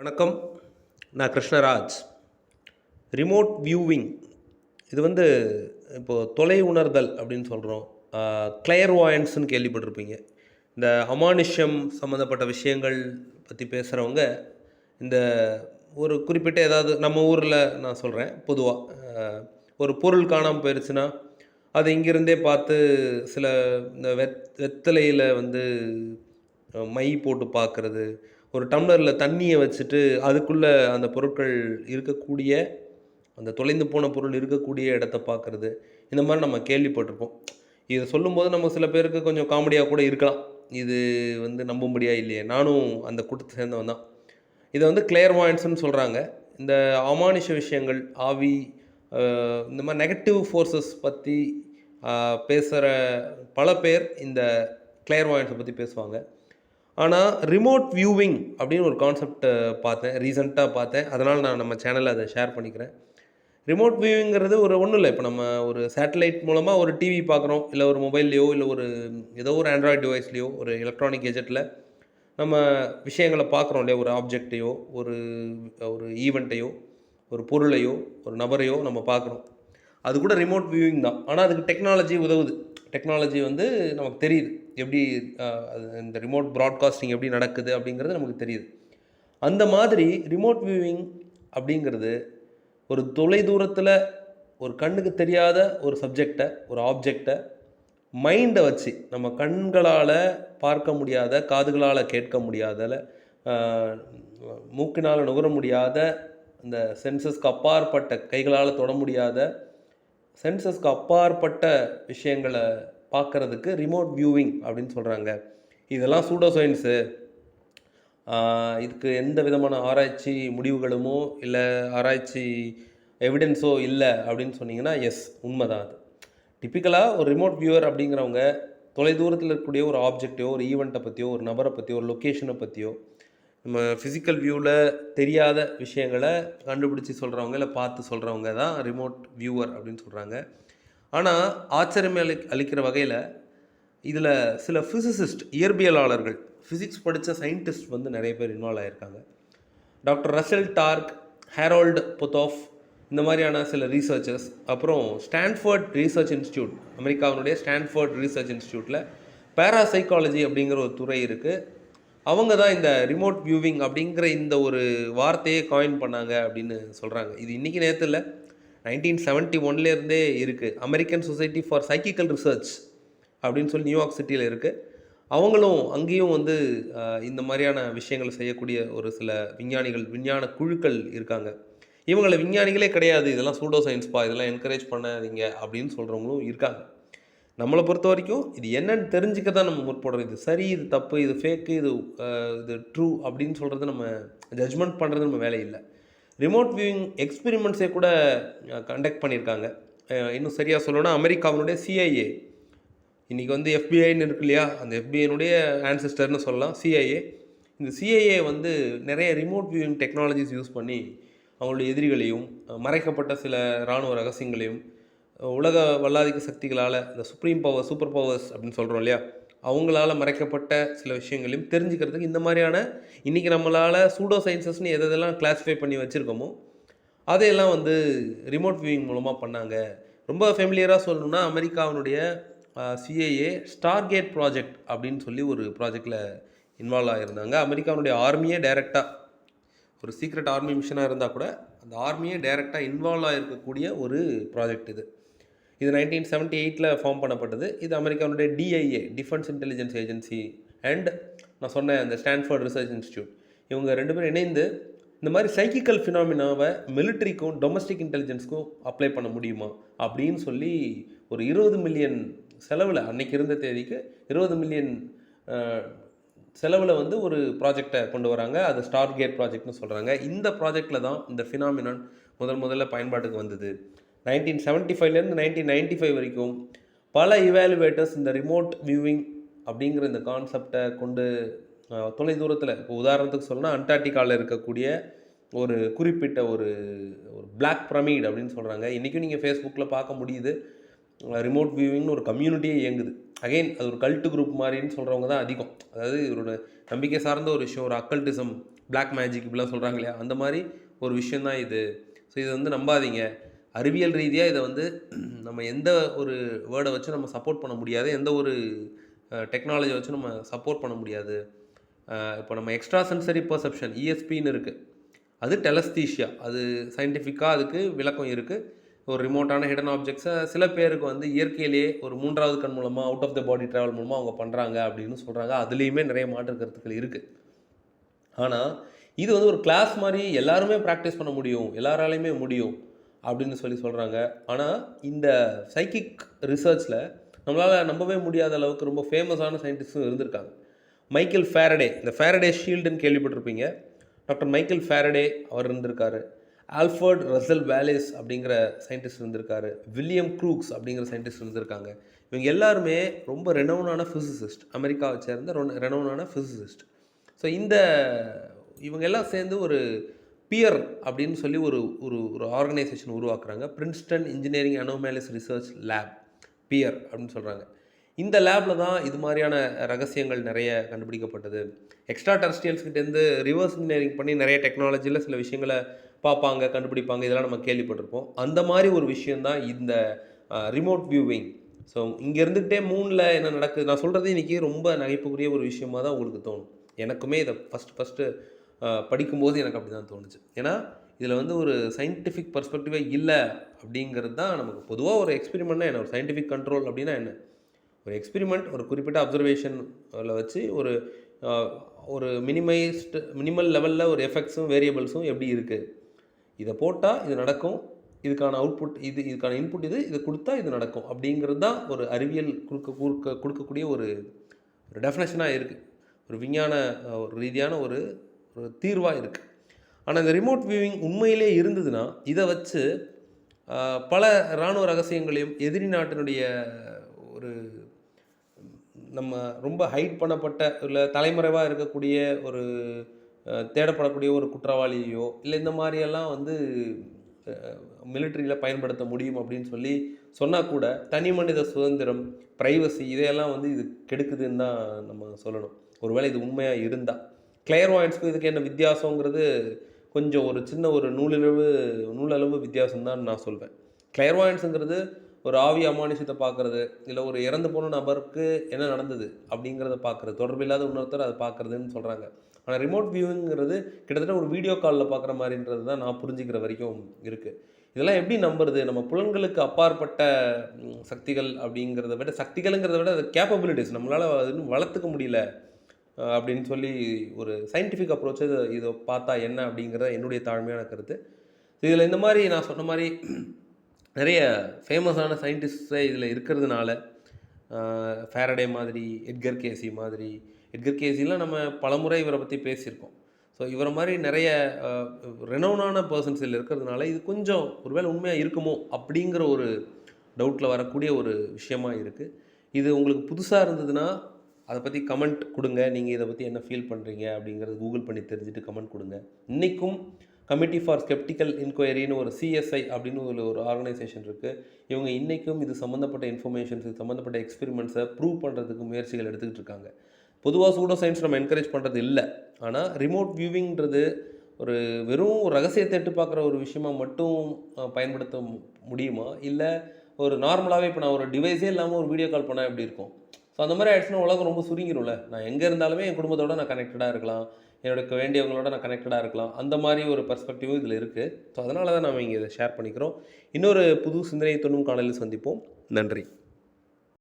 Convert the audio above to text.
வணக்கம். நான் Krishnaraj. Remote viewing இது வந்து இப்போது தொலை உணர்தல் அப்படின்னு சொல்கிறோம். கிளையர்வாயன்ஸ்னு கேள்விப்பட்டிருப்பீங்க. இந்த அமானுஷ்யம் சம்மந்தப்பட்ட விஷயங்கள் பற்றி பேசுகிறவங்க, இந்த ஒரு குறிப்பிட்ட ஏதாவது நம்ம ஊரில் நான் சொல்கிறேன் பொதுவாக ஒரு பொருள் காணாமல் போயிடுச்சுன்னா, அது இங்கிருந்தே பார்த்து சில இந்த வெத்தலையில் வந்து மை போட்டு பார்க்குறது, ஒரு டம்ளரில் தண்ணியை வச்சுட்டு அதுக்குள்ளே அந்த பொருட்கள் இருக்கக்கூடிய அந்த தொலைந்து போன பொருள் இருக்கக்கூடிய இடத்த பார்க்குறது, இந்த மாதிரி நம்ம கேள்விப்பட்டிருப்போம். இதை சொல்லும்போது நம்ம சில பேருக்கு கொஞ்சம் காமெடியாக கூட இருக்கலாம். இது வந்து நம்பும்படியா இல்லையே! நானும் அந்த கூட்டத்தை சேர்ந்தவன் தான். இதை வந்து கிளேர்வாயன்ஸ்ன்னு சொல்கிறாங்க. இந்த அமானுஷ விஷயங்கள், ஆவி, இந்த மாதிரி நெகட்டிவ் ஃபோர்ஸஸ் பற்றி பேசுகிற பல பேர் இந்த கிளேர்வாயன்ஸை பற்றி பேசுவாங்க. ஆனால் ரிமோட் வியூவிங் அப்படின்னு ஒரு கான்செப்ட்டை பார்த்தேன், ரீசெண்டாக பார்த்தேன். அதனால் நான் நம்ம சேனலில் அதை ஷேர் பண்ணிக்கிறேன். ரிமோட் வியூவிங்கிறது ஒன்றும் இல்லை. இப்போ நம்ம ஒரு சேட்டலைட் மூலமாக ஒரு டிவி பார்க்குறோம், இல்லை ஒரு மொபைல்லையோ, இல்லை ஒரு ஏதோ ஒரு ஆண்ட்ராய்டு டிவைஸ்லையோ, ஒரு எலக்ட்ரானிக் கெஜெட்டில் நம்ம விஷயங்களை பார்க்குறோம் இல்லையா? ஒரு ஆப்ஜெக்ட்டையோ, ஒரு ஒரு ஈவெண்ட்டையோ, ஒரு பொருளையோ, ஒரு நபரையோ நம்ம பார்க்குறோம். அது கூட ரிமோட் வியூவிங் தான். ஆனால் அதுக்கு டெக்னாலஜி உதவுது. டெக்னாலஜி வந்து நமக்கு தெரியுது. எப்படி அது இந்த ரிமோட் ப்ராட்காஸ்டிங் எப்படி நடக்குது அப்படிங்கிறது நமக்கு தெரியுது. அந்த மாதிரி ரிமோட் வியூவிங் அப்படிங்கிறது ஒரு தொலை தூரத்தில் ஒரு கண்ணுக்கு தெரியாத ஒரு சப்ஜெக்டை, ஒரு ஆப்ஜெக்டை மைண்டை வச்சு நம்ம கண்களால் பார்க்க முடியாத, காதுகளால் கேட்க முடியாத, மூக்கினால் நுகர முடியாத, இந்த சென்சஸ்க்கு அப்பாற்பட்ட, கைகளால் தொட முடியாத, சென்சஸ்க்கு அப்பாற்பட்ட விஷயங்களை பார்க்குறதுக்கு ரிமோட் வியூவிங் அப்படின்னு சொல்கிறாங்க. இதெல்லாம் சூடோ சயின்ஸு. இதுக்கு எந்த விதமான ஆராய்ச்சி முடிவுகளுமோ இல்லை ஆராய்ச்சி எவிடன்ஸோ இல்லை அப்படின்னு சொன்னீங்கன்னா, எஸ், உண்மைதான் அது. டிப்பிக்கலாக ஒரு ரிமோட் வியூவர் அப்படிங்கிறவங்க தொலை தூரத்தில் இருக்கக்கூடிய ஒரு ஆப்ஜெக்டையோ, ஒரு ஈவெண்ட்டை பற்றியோ, ஒரு நபரை பற்றியோ, ஒரு லொக்கேஷனை பற்றியோ, நம்ம ஃபிசிக்கல் வியூவில் தெரியாத விஷயங்களை கண்டுபிடிச்சி சொல்கிறவங்க, இல்லை பார்த்து சொல்கிறவங்க தான் ரிமோட் வியூவர் அப்படின்னு சொல்கிறாங்க. ஆனால் ஆச்சரியம் அளிக்கிற வகையில் இதில் சில ஃபிசிசிஸ்ட், இயற்பியலாளர்கள், ஃபிசிக்ஸ் படித்த சயின்டிஸ்ட் வந்து நிறைய பேர் இன்வால்வ் ஆகியிருக்காங்க. டாக்டர் ரசல் டார்க், ஹேரோல்ட் பொத்தோஃப், இந்த மாதிரியான சில ரீசர்ச்சர்ஸ், அப்புறம் ஸ்டான்ஃபோர்ட் ரிசர்ச் இன்ஸ்டியூட், அமெரிக்காவினுடைய ஸ்டான்ஃபோர்ட் ரிசர்ச் இன்ஸ்டியூட்டில் பேராசைக்காலஜி அப்படிங்கிற ஒரு துறை இருக்குது. அவங்க தான் இந்த ரிமோட் வியூவிங் அப்படிங்கிற இந்த ஒரு வார்த்தையே காயின் பண்ணாங்க அப்படின்னு சொல்கிறாங்க. இது இன்றைக்கி நேரத்தில் இல்லை, 1971 இருக்குது. அமெரிக்கன் சொசைட்டி ஃபார் சைக்கிக்கல் ரிசர்ச் அப்படின்னு சொல்லி நியூயார்க் சிட்டியில் இருக்குது. அவங்களும் அங்கேயும் வந்து இந்த மாதிரியான விஷயங்களை செய்யக்கூடிய ஒரு சில விஞ்ஞான குழுக்கள் இருக்காங்க. இவங்களை விஞ்ஞானிகளே கிடையாது, இதெல்லாம் சூடோ சயின்ஸ்பா, இதெல்லாம் என்கரேஜ் பண்ணாதீங்க அப்படின்னு சொல்கிறவங்களும் இருக்காங்க. நம்மளை பொறுத்த வரைக்கும் இது என்னன்னு தெரிஞ்சுக்க தான் நம்ம முற்படுறோம். இது சரி, இது தப்பு, இது ஃபேக்கு, இது ட்ரூ அப்படின்னு சொல்கிறது நம்ம ஜட்ஜ்மெண்ட் பண்ணுறது நம்ம வேலை இல்லை. ரிமோட் வியூவிங் எக்ஸ்பெரிமெண்ட்ஸே கூட கண்டக்ட் பண்ணியிருக்காங்க. இன்னும் சரியாக சொல்லணும்னா அமெரிக்காவினுடைய சிஐஏ, இன்றைக்கி வந்து எஃபிஐன்னு இருக்கு இல்லையா, அந்த எஃபிஐனுடைய ஆன்சிஸ்டர்னு சொல்லலாம் சிஐஏ. இந்த சிஐஏ வந்து நிறைய ரிமோட் வியூவிங் டெக்னாலஜிஸ் யூஸ் பண்ணி அவங்களுடைய எதிரிகளையும், மறைக்கப்பட்ட சில இராணுவ ரகசியங்களையும், உலக வல்லாதிக்க சக்திகளால், இந்த சுப்ரீம் பவர், சூப்பர் பவர்ஸ் அப்படின்னு சொல்கிறோம் இல்லையா, அவங்களால் மறைக்கப்பட்ட சில விஷயங்களையும் தெரிஞ்சுக்கிறதுக்கு இந்த மாதிரியான இன்றைக்கி நம்மளால் சூடோ சயின்சஸ்ன்னு எதெல்லாம் கிளாஸிஃபை பண்ணி வச்சுருக்கோமோ அதையெல்லாம் வந்து ரிமோட் வியூவிங் மூலமாக பண்ணாங்க. ரொம்ப ஃபெமிலியராக சொல்லணும்னா அமெரிக்காவினுடைய சிஐஏ ஸ்டார்கேட் ப்ராஜெக்ட் அப்படின்னு சொல்லி ஒரு ப்ராஜெக்டில் இன்வால்வ் ஆகியிருந்தாங்க. அமெரிக்காவுடைய ஆர்மியே டைரெக்டாக, ஒரு சீக்ரெட் ஆர்மி மிஷனாக இருந்தால் கூட அந்த ஆர்மியே டைரெக்டாக இன்வால்வ் ஆகிருக்கக்கூடிய ஒரு ப்ராஜெக்ட் இது 1978 ஃபார்ம் பண்ணப்பட்டது. இது அமெரிக்காவுடைய டிஐஏ, டிஃபென்ஸ் இன்டெலிஜென்ஸ் ஏஜென்சி, அண்ட் நான் சொன்ன அந்த ஸ்டான்ஃபோர்ட் ரிசர்ச் இன்ஸ்டியூட், இவங்க 2 பேரும் இணைந்து இந்த மாதிரி சைக்கிக்கல் ஃபினாமினாவை மிலிட்ரிக்கும் டொமஸ்டிக் இன்டெலிஜென்ஸ்க்கும் அப்ளை பண்ண முடியுமா அப்படின்னு சொல்லி ஒரு 20 மில்லியன் செலவில், அன்றைக்கி இருந்த தேதிக்கு 20 மில்லியன் செலவில் வந்து ஒரு ப்ராஜெக்டை கொண்டு வராங்க. அது ஸ்டார்கேட் ப்ராஜெக்ட்னு சொல்கிறாங்க. இந்த ப்ராஜெக்டில் தான் இந்த ஃபினாமினான் முதல்ல பயன்பாட்டுக்கு வந்தது. 1975 1995 வரைக்கும் பல இவாலுவேட்டர்ஸ் இந்த ரிமோட் வியூவிங் அப்படிங்கிற இந்த கான்செப்டை கொண்டு தொலை தூரத்தில், இப்போ உதாரணத்துக்கு சொல்லணும்னா அண்டார்டிகாவில் இருக்கக்கூடிய ஒரு குறிப்பிட்ட ஒரு பிளாக் பிரமிட் அப்படின்னு சொல்கிறாங்க. இன்றைக்கும் நீங்கள் ஃபேஸ்புக்கில் பார்க்க முடியுது. ரிமோட் வியூவிங்னு ஒரு கம்யூனிட்டியே இயங்குது. அகெயின் அது ஒரு கல்ட்டு குரூப் மாதிரின்னு சொல்கிறவங்க தான் அதிகம். அதாவது ஒரு நம்பிக்கை சார்ந்த ஒரு விஷயம், ஒரு அக்கல்டிசம் பிளாக் மேஜிக் இப்படிலாம் சொல்கிறாங்க இல்லையா, அந்த மாதிரி ஒரு விஷயந்தான் இது. ஸோ இதை வந்து நம்பாதீங்க. அறிவியல் ரீதியாக இதை வந்து நம்ம எந்த ஒரு வேர்டை வச்சு நம்ம சப்போர்ட் பண்ண முடியாது, எந்த ஒரு டெக்னாலஜியை வச்சு நம்ம சப்போர்ட் பண்ண முடியாது. இப்போ நம்ம எக்ஸ்ட்ரா சென்சரி பர்செப்ஷன் இஎஸ்பின்னு இருக்குது, அது டெலஸ்தீஷியா, அது சயின்டிஃபிக்காக அதுக்கு விளக்கம் இருக்குது. ஒரு ரிமோட்டான ஹிடன் ஆப்ஜெக்ட்ஸை சில பேருக்கு வந்து இயற்கையிலேயே ஒரு மூன்றாவது கண் மூலமாக out of the body travel மூலமாக அவங்க பண்ணுறாங்க அப்படின்னு சொல்கிறாங்க. அதுலேயுமே நிறைய மாற்று கருத்துக்கள் இருக்குது. ஆனால் இது வந்து ஒரு கிளாஸ் மாதிரி எல்லாருமே ப்ராக்டிஸ் பண்ண முடியும், எல்லாராலையுமே முடியும் அப்படின்னு சொல்கிறாங்க. ஆனால் இந்த சைக்கிக் ரிசர்ச்சில் நம்மளால் நம்பவே முடியாத அளவுக்கு ரொம்ப ஃபேமஸான சயின்டிஸ்ட்டும் இருந்திருக்காங்க. மைக்கேல் ஃபேரடே, இந்த ஃபேரடே ஷீல்டுன்னு கேள்விப்பட்டிருப்பீங்க. டாக்டர் மைக்கேல் ஃபேரடே அவர் இருந்திருக்காரு. ஆல்ஃபர்ட் ரசல் வேலேஸ் அப்படிங்கிற சயின்டிஸ்ட் இருந்திருக்காரு. வில்லியம் க்ரூக்ஸ் அப்படிங்கிற சயின்டிஸ்ட் இருந்திருக்காங்க. இவங்க எல்லாருமே ரொம்ப ரெனவுனான ஃபிசிசிஸ்ட், அமெரிக்காவை சேர்ந்த ரெனவுனான ஃபிசிசிஸ்ட். ஸோ இவங்க எல்லாம் சேர்ந்து ஒரு பியர் அப்படின்னு சொல்லி ஒரு ஒரு ஒரு ஆர்கனைசேஷன் உருவாக்குறாங்க. Princeton engineering anomalies research lab, PEAR அப்படின்னு சொல்கிறாங்க. இந்த லேபில் தான் இது மாதிரியான ரகசியங்கள் நிறைய கண்டுபிடிக்கப்பட்டது. எக்ஸ்ட்ரா டெரஸ்ட்ரியல்ஸ்கிட்டேருந்து ரிவர்ஸ் இன்ஜினியரிங் பண்ணி நிறைய டெக்னாலஜியில் சில விஷயங்களை பார்ப்பாங்க, கண்டுபிடிப்பாங்க, இதெல்லாம் நம்ம கேள்விப்பட்டிருப்போம். அந்த மாதிரி ஒரு விஷயந்தான் இந்த ரிமோட் வியூவிங். ஸோ இங்கே இருந்துகிட்டே மூணில் என்ன நடக்குது, நான் சொல்கிறது இன்றைக்கி ரொம்ப நகைப்புக்குரிய ஒரு விஷயமாக தான் உங்களுக்கு தோணும். எனக்குமே இதை ஃபஸ்ட்டு படிக்கும்போது எனக்கு அப்படி தான் தோணுச்சு. ஏன்னா இதில் வந்து ஒரு சயின்டிஃபிக் பர்ஸ்பெக்டிவே இல்லை அப்படிங்கிறது தான் நமக்கு பொதுவாக ஒரு எக்ஸ்பெரிமெண்ட்னா என்ன, ஒரு சயின்டிஃபிக் கண்ட்ரோல் அப்படின்னா என்ன, ஒரு எக்ஸ்பெரிமெண்ட் ஒரு குறிப்பிட்ட அப்சர்வேஷனில் வச்சு ஒரு மினிமல் லெவலில் ஒரு எஃபெக்ட்ஸும் வேரியபிள்ஸும் எப்படி இருக்குது, இதை போட்டால் இது நடக்கும், இதுக்கான அவுட்புட் இதுக்கான இன்புட் இது கொடுத்தா இது நடக்கும் அப்படிங்கிறது தான் ஒரு அறிவியல் கொடுக்கக்கூடிய ஒரு டெஃபினேஷனாக இருக்குது, ஒரு விஞ்ஞான ஒரு ரீதியான ஒரு தீர்வாக இருக்குது. ஆனால் இந்த ரிமோட் வியூவிங் உண்மையிலே இருந்ததுன்னா இதை வச்சு பல இராணுவ ரகசியங்களையும் எதிரி நாட்டினுடைய ஒரு நம்ம ரொம்ப ஹைட் பண்ணப்பட்ட இல்லை தலைமறைவாக இருக்கக்கூடிய ஒரு தேடப்படக்கூடிய ஒரு குற்றவாளியோ இல்லை இந்த மாதிரியெல்லாம் வந்து மிலிட்ரியில் பயன்படுத்த முடியும் அப்படின்னு சொல்லி சொன்னால் கூட தனி மனித சுதந்திரம், ப்ரைவசி இதையெல்லாம் வந்து இது கெடுக்குதுன்னு தான் நம்ம சொல்லணும். ஒருவேளை இது உண்மையாக இருந்தால் கிளையர்வாயன்ஸ்க்கும் இதுக்கு என்ன வித்தியாசங்கிறது கொஞ்சம் ஒரு சின்ன ஒரு நூலளவு வித்தியாசம்தான் நான் சொல்வேன். கிளையர்வாயன்ஸுங்கிறது ஒரு ஆவி அமானுஷத்தை பார்க்குறது, இல்லை ஒரு இறந்து போன நபருக்கு என்ன நடந்தது அப்படிங்கிறத பார்க்குறது, தொடர்பில்லாத இன்னொருத்தர் அதை பார்க்குறதுன்னு சொல்கிறாங்க. ஆனால் ரிமோட் வியூங்கிறது கிட்டத்தட்ட ஒரு வீடியோ காலில் பார்க்குற மாதிரின்றது தான் நான் புரிஞ்சுக்கிற வரைக்கும் இருக்குது. இதெல்லாம் எப்படி நம்புறது, நம்ம புலன்களுக்கு அப்பாற்பட்ட சக்திகள் அப்படிங்கிறத விட, சக்திகள்ங்கிறத விட அது கேப்பபிலிட்டிஸ் நம்மளால் அது இன்னும் வளர்த்துக்க முடியல அப்படின்னு சொல்லி ஒரு சயின்டிஃபிக் அப்ரோச்சை இதை பார்த்தா என்ன அப்படிங்கிறத என்னுடைய தாழ்மையான கருத்து. இதில் இந்த மாதிரி நான் சொன்ன மாதிரி நிறைய ஃபேமஸான சயின்டிஸ்ட்ஸே இதில் இருக்கிறதுனால, ஃபேரடே மாதிரி, எட்கர் கேசிலாம் நம்ம பலமுறை இவரை பற்றி பேசியிருக்கோம். ஸோ இவரை மாதிரி நிறைய ரெனவுனான பர்சன்ஸ் இதில் இருக்கிறதுனால இது கொஞ்சம் ஒருவேளை உண்மையாக இருக்குமோ அப்படிங்கிற ஒரு டவுட்டில் வரக்கூடிய ஒரு விஷயமாக இருக்குது. இது உங்களுக்கு புதுசாக இருந்ததுன்னா அதை பற்றி கமெண்ட் கொடுங்க. நீங்கள் இதை பற்றி என்ன ஃபீல் பண்ணுறீங்க அப்படிங்கிறது கூகுள் பண்ணி தெரிஞ்சுட்டு கமெண்ட் கொடுங்க. இன்றைக்கும் கமிட்டி ஃபார் ஸ்கெப்டிக்கல் இன்கொயரின்னு ஒரு சிஎஸ்ஐ அப்படின்னு ஒரு ஆர்கனைசேஷன் இருக்குது. இவங்க இன்றைக்கும் இது சம்மந்தப்பட்ட இன்ஃபர்மேஷன்ஸ், இது சம்மந்தப்பட்ட எக்ஸ்பெரிமெண்ட்ஸை ப்ரூவ் பண்ணுறதுக்கு முயற்சிகள் எடுத்துக்கிட்டு இருக்காங்க. பொதுவாக சூடோ சயின்ஸ் நம்ம என்கரேஜ் பண்ணுறது இல்லை. ஆனால் ரிமோட் வியூவிங்கிறது ஒரு வெறும் ரகசியத்தை எட்டு பார்க்குற ஒரு விஷயமாக மட்டும் பயன்படுத்த முடியுமா, இல்லை ஒரு நார்மலாகவே இப்போ நான் ஒரு டிவைஸே இல்லாமல் ஒரு வீடியோ கால் பண்ணால் எப்படி இருக்கும்? ஸோ அந்த மாதிரி ஆயிடுச்சுன்னா உலகம் ரொம்ப சுருங்கிடும்ல. நான் எங்கே இருந்தாலுமே என் குடும்பத்தோடு நான் கனெக்டடாக இருக்கலாம், என்னோட வேண்டியவங்களோட நான் கனெக்டடாக இருக்கலாம். அந்த மாதிரி ஒரு பெர்ஸ்பெக்டிவும் இதில் இருக்குது. ஸோ அதனால தான் நம்ம இங்கே இதை ஷேர் பண்ணிக்கிறோம். இன்னொரு புது சிந்தனை தொண்ணும் காலையில் சந்திப்போம். நன்றி.